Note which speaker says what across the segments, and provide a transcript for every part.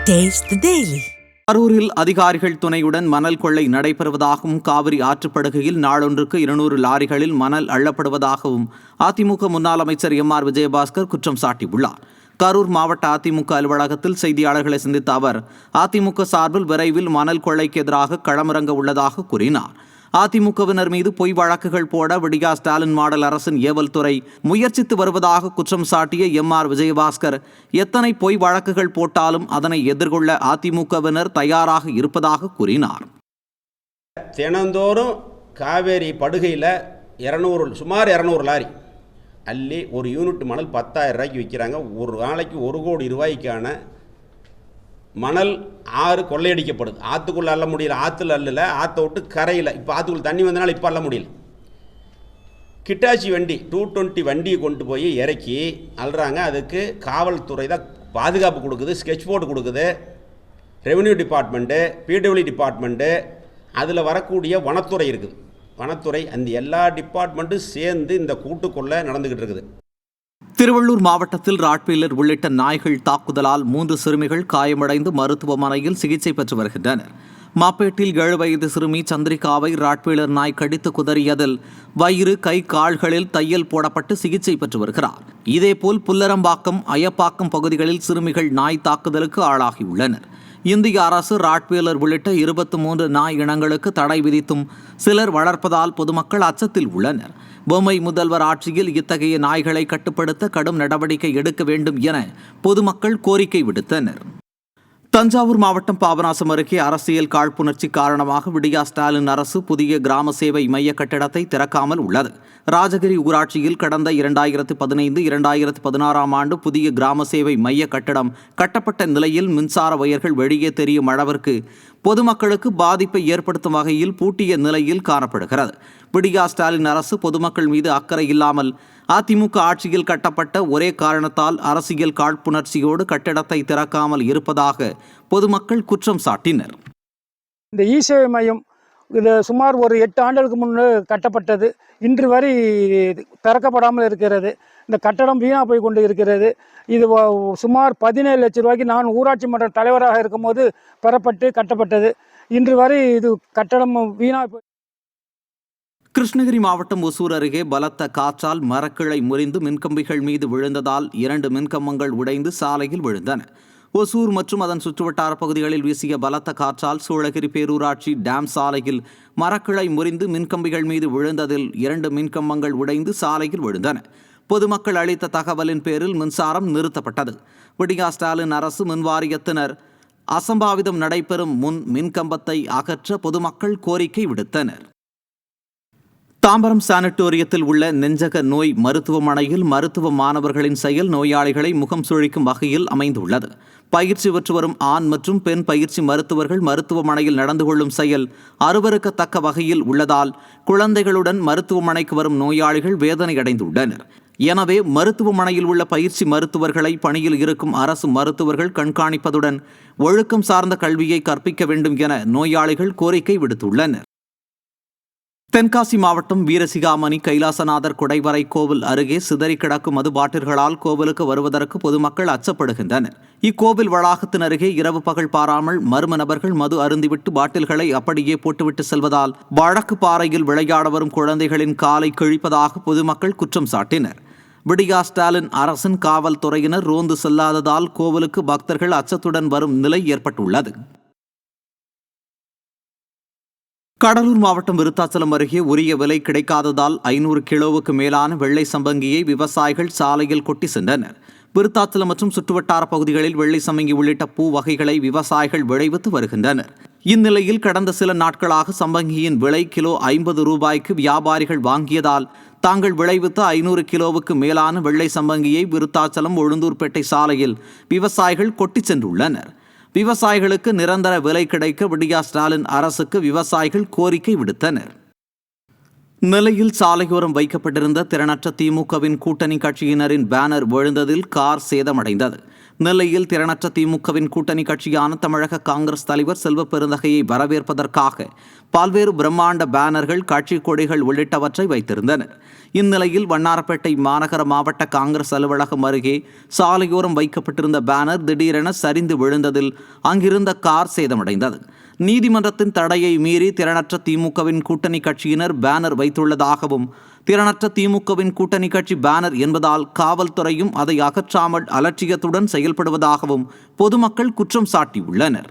Speaker 1: Taste the Daily.
Speaker 2: கரூரில் அதிகாரிகள் துணையுடன் மணல் கொள்ளை நடைபெறுவதாகவும் காவிரி ஆற்றுப்படுகையில் நாளொன்றுக்கு 200 லாரிகளில் மணல் அள்ளப்படுவதாகவும் அதிமுக முன்னாள் அமைச்சர் எம்.ஆர். விஜயபாஸ்கர் குற்றம் சாட்டியுள்ளார். கரூர் மாவட்ட அதிமுக அலுவலகத்தில் செய்தியாளர்களை சந்தித்த அவர் அதிமுக சார்பில் விரைவில் மணல் கொள்ளைக்கு எதிராக களமிறங்க உள்ளதாக கூறினார். அதிமுகவினர் மீது பொய் வழக்குகள் போட விடியா ஸ்டாலின் மாடல் அரசின் ஏவல் துறை முயற்சித்து வருவதாக குற்றம் சாட்டிய எம்.ஆர். விஜயபாஸ்கர் எத்தனை பொய் வழக்குகள் போட்டாலும் அதனை எதிர்கொள்ள அதிமுகவினர் தயாராக இருப்பதாக கூறினார்.
Speaker 3: தினந்தோறும் காவேரி படுகையில் சுமார் 200 லாரி அள்ளி ஒரு யூனிட் மணல் 10,000 ரூபாய்க்கு விற்கிறாங்க. ஒரு நாளைக்கு 1 கோடி ரூபாய்க்கான மணல் ஆறு கொள்ளையடிக்கப்படுது. ஆற்றுக்குள்ளே அள்ள முடியல, ஆற்றுல அள்ளல, ஆற்றை விட்டு கரையில். இப்போ ஆற்றுக்குள்ள தண்ணி வந்தனால இப்போ அள்ள முடியல. கிட்டாச்சி வண்டி 220 வண்டியை கொண்டு போய் இறக்கி அள்ளுறாங்க. அதுக்கு காவல்துறை தான் பாதுகாப்பு கொடுக்குது, ஸ்கெட்ச் போர்டு கொடுக்குது, ரெவென்யூ டிபார்ட்மெண்ட்டு, பிடபிள்யூ டிபார்ட்மெண்ட்டு, அதில் வரக்கூடிய வனத்துறை இருக்குது. வனத்துறை அந்த எல்லா டிபார்ட்மெண்ட்டும் சேர்ந்து இந்த கூட்டுக்குள்ளே நடந்துக்கிட்டு இருக்குது.
Speaker 2: திருவள்ளூர் மாவட்டத்தில் ராட்வீலர் உள்ளிட்ட நாய்கள் தாக்குதலால் 3 சிறுமிகள் காயமடைந்து மருத்துவமனையில் சிகிச்சை பெற்று வருகின்றனர். மாப்பேட்டில் 7 வயது சிறுமி சந்திரிகாவை ராட்வீலர் நாய் கடித்து குதறியதில் வயிறு, கை, கால்களில் தையல் போடப்பட்டு சிகிச்சை பெற்று வருகிறார். இதேபோல் புல்லரம்பாக்கம், அயப்பாக்கம் பகுதிகளில் சிறுமிகள் நாய் தாக்குதலுக்கு ஆளாகியுள்ளனர். இந்திய அரசு ராட்வீலர் உள்ளிட்ட 23 நாய் இனங்களுக்கு தடை விதித்தும் சிலர் வளர்ப்பதால் பொதுமக்கள் அச்சத்தில் உள்ளனர். பொம்மை முதல்வர் ஆட்சியில் இத்தகைய நாய்களை கட்டுப்படுத்த கடும் நடவடிக்கை எடுக்க வேண்டும் என பொதுமக்கள் கோரிக்கை விடுத்தனர். தஞ்சாவூர் மாவட்டம் பாபநாசம் அருகே அரசியல் காழ்ப்புணர்ச்சி காரணமாக விடியா ஸ்டாலின் அரசு புதிய கிராம சேவை மைய கட்டிடத்தை திறக்காமல் உள்ளது. ராஜகிரி ஊராட்சியில் கடந்த 2015-2016 ஆண்டு புதிய கிராம சேவை மைய கட்டடம் கட்டப்பட்ட நிலையில் மின்சார வயர்கள் வெளியே தெரியும் அளவிற்கு பொதுமக்களுக்கு பாதிப்பை ஏற்படுத்தும் வகையில் பூட்டிய நிலையில் காணப்படுகிறது. விடியா ஸ்டாலின் அரசு பொதுமக்கள் மீது அக்கறை இல்லாமல் அதிமுக ஆட்சியில் கட்டப்பட்ட ஒரே காரணத்தால் அரசியல் காழ்ப்புணர்ச்சியோடு கட்டிடத்தை திறக்காமல் இருப்பதாக பொதுமக்கள் குற்றம் சாட்டினர்.
Speaker 4: இந்த இ-சேவை மையம் இது சுமார் ஒரு 8 ஆண்டுகளுக்கு முன்பு கட்டப்பட்டது. இன்று வரை திறக்கப்படாமல் இருக்கிறது. இந்த கட்டடம் வீணாக போய் கொண்டு இருக்கிறது. இது சுமார் 17 லட்சம் ரூபாய்க்கு நான் ஊராட்சி மன்ற தலைவராக இருக்கும்போது பெறப்பட்டு கட்டப்பட்டது. இன்று வரை இது கட்டடம் வீணாக போய்.
Speaker 2: கிருஷ்ணகிரி மாவட்டம் ஒசூர் அருகே பலத்த காற்றால் மரக்கிளை முறிந்து மின்கம்பிகள் மீது விழுந்ததால் 2 மின்கம்பங்கள் உடைந்து சாலையில் விழுந்தன. ஒசூர் மற்றும் அதன் சுற்றுவட்டார பகுதிகளில் வீசிய பலத்த காற்றால் சூளகிரி பேரூராட்சி டேம் சாலையில் மரக்கிளை முறிந்து மின்கம்பிகள் மீது விழுந்ததில் 2 மின்கம்பங்கள் உடைந்து சாலையில் விழுந்தன. பொதுமக்கள் அளித்த தகவலின் பேரில் மின்சாரம் நிறுத்தப்பட்டது. விடியா ஸ்டாலின் அரசு மின்வாரியத்தினர் அசம்பாவிதம் நடைபெறும் முன் மின்கம்பத்தை அகற்ற பொதுமக்கள் கோரிக்கை விடுத்தனர். தாம்பரம் சானிட்டோரியத்தில் உள்ள நெஞ்சக நோய் மருத்துவமனையில் மருத்துவ மாணவர்களின் செயல் நோயாளிகளை முகம் சுழிக்கும் வகையில் அமைந்துள்ளது. பயிற்சி பெற்று வரும் ஆண் மற்றும் பெண் பயிற்சி மருத்துவர்கள் மருத்துவமனையில் நடந்து கொள்ளும் செயல் அருவருக்கத்தக்க வகையில் உள்ளதால் குழந்தைகளுடன் மருத்துவமனைக்கு வரும் நோயாளிகள் வேதனையடைந்துள்ளனர். எனவே மருத்துவமனையில் உள்ள பயிற்சி மருத்துவர்களை பணியில் இருக்கும் அரசு மருத்துவர்கள் கண்காணிப்பதுடன் ஒழுக்கம் சார்ந்த கல்வியை கற்பிக்க வேண்டும் என நோயாளிகள் கோரிக்கை விடுத்துள்ளனர். தென்காசி மாவட்டம் வீரசிகாமணி கைலாசநாதர் குடைவரை கோவில் அருகே சிதறி கிடக்கும் மது பாட்டில்களால் கோவிலுக்கு வருவதற்கு பொதுமக்கள் அச்சப்படுகின்றனர். இக்கோவில் வளாகத்தின் அருகே இரவு பகல் பாராமல் மர்ம நபர்கள் மது அருந்திவிட்டு பாட்டில்களை அப்படியே போட்டுவிட்டு செல்வதால் வழக்கு பாறையில் விளையாட வரும் குழந்தைகளின் காலை கிழிப்பதாக பொதுமக்கள் குற்றம் சாட்டினர். விடியா ஸ்டாலின் அரசின் காவல்துறையினர் ரோந்து செல்லாததால் கோவிலுக்கு பக்தர்கள் அச்சத்துடன் வரும் நிலை ஏற்பட்டுள்ளது. கடலூர் மாவட்டம் விருத்தாச்சலம் அருகே உரிய விலை கிடைக்காததால் 500 கிலோவுக்கு மேலான வெள்ளை சம்பங்கியை விவசாயிகள் சாலையில் கொட்டி சென்றனர். விருத்தாச்சலம் மற்றும் சுற்றுவட்டார பகுதிகளில் வெள்ளை சம்பங்கி உள்ளிட்ட பூ வகைகளை விவசாயிகள் விளைவித்து வருகின்றனர். இந்நிலையில் கடந்த சில நாட்களாக சம்பங்கியின் விலை கிலோ 50 ரூபாய்க்கு வியாபாரிகள் வாங்கியதால் தாங்கள் விளைவித்த 500 கிலோவுக்கு மேலான வெள்ளை சம்பங்கியை விருத்தாச்சலம் உளுந்தூர்பேட்டை சாலையில் விவசாயிகள் கொட்டி சென்றுள்ளனர். விவசாயிகளுக்கு நிரந்தர விலை கிடைக்க விடியா ஸ்டாலின் அரசுக்கு விவசாயிகள் கோரிக்கை விடுத்தனர். நிலையில் சாலையோரம் வைக்கப்பட்டிருந்த திறனற்ற திமுகவின் கூட்டணி கட்சியினரின் பேனர் விழுந்ததில் கார் சேதமடைந்தது. நெல்லையில் திறனற்ற திமுகவின் கூட்டணி கட்சியான தமிழக காங்கிரஸ் தலைவர் செல்வ பெருந்தகையை வரவேற்பதற்காக பல்வேறு பிரம்மாண்ட பேனர்கள், கட்சி கொடிகள் உள்ளிட்டவற்றை வைத்திருந்தனர். இந்நிலையில் வண்ணாரப்பேட்டை மாநகர மாவட்ட காங்கிரஸ் அலுவலகம் அருகே சாலையோரம் வைக்கப்பட்டிருந்த பேனர் திடீரென சரிந்து விழுந்ததில் அங்கிருந்த கார் சேதமடைந்தது. நீதிமன்றத்தின் தடையை மீறி திறனற்ற திமுகவின் கூட்டணி கட்சியினர் பேனர் வைத்துள்ளதாகவும், திறனற்ற திமுகவின் கூட்டணி கட்சி பேனர் என்பதால் காவல்துறையும் அதை அகற்றாமல் அலட்சியத்துடன் செயல்படுவதாகவும் பொதுமக்கள் குற்றம் சாட்டியுள்ளனர்.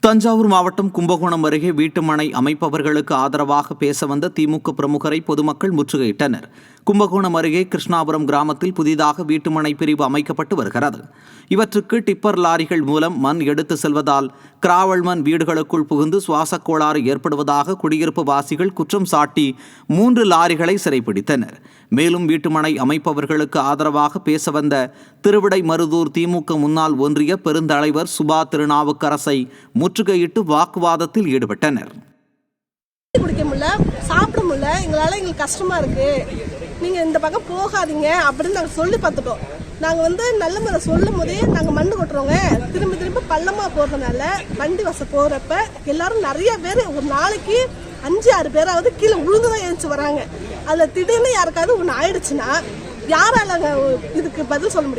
Speaker 2: தஞ்சாவூர் மாவட்டம் கும்பகோணம் அருகே வீட்டுமனை அமைப்பவர்களுக்கு ஆதரவாக பேச வந்த திமுக பிரமுகரை பொதுமக்கள் முற்றுகையிட்டனர். கும்பகோணம் அருகே கிருஷ்ணாபுரம் கிராமத்தில் புதிதாக வீட்டுமனை பிரிவு அமைக்கப்பட்டு வருகிறது. இவற்றுக்கு டிப்பர் லாரிகள் மூலம் மண் எடுத்து செல்வதால் கிராவல் மண் வீடுகளுக்குள் புகுந்து சுவாசக் கோளாறு ஏற்படுவதாக குடியிருப்பு வாசிகள் குற்றம் சாட்டி 3 லாரிகளை சிறைப்பிடித்தனர். மேலும் வீட்டுமனை அமைப்பவர்களுக்கு ஆதரவாக பேச வந்த திருவிடைமருதூர் திமுக முன்னாள் ஒன்றிய பெருந்தலைவர் சுபா திருநாவுக்கரசை முற்றுகையிட்டு வாக்குவாதத்தில் ஈடுபட்டனர்.
Speaker 1: குடிக்க முடியல, சாப்பிட முடியல, எங்களுக்கு கஷ்டமா இருக்கு, நீங்க இந்த பக்கம் போகாதீங்க அப்படின்னு நாங்கள் சொல்லி பார்த்துட்டோம். நாங்கள் நல்ல முறை சொல்லும் போதே நாங்கள் மண்ணு கொட்டுறோங்க, திரும்ப பள்ளமா போறதுனால வண்டி வசம் போறப்ப எல்லாரும் நிறைய பேர் ஒரு நாளைக்கு 5-6 பேராவது கீழே உழுந்துதான் எழுந்துச்சு வராங்க. அதில் திடீர்னு யாருக்காவது ஒன்று ஆயிடுச்சுன்னா யாரால இதுக்கு பதில் சொல்ல முடியும்?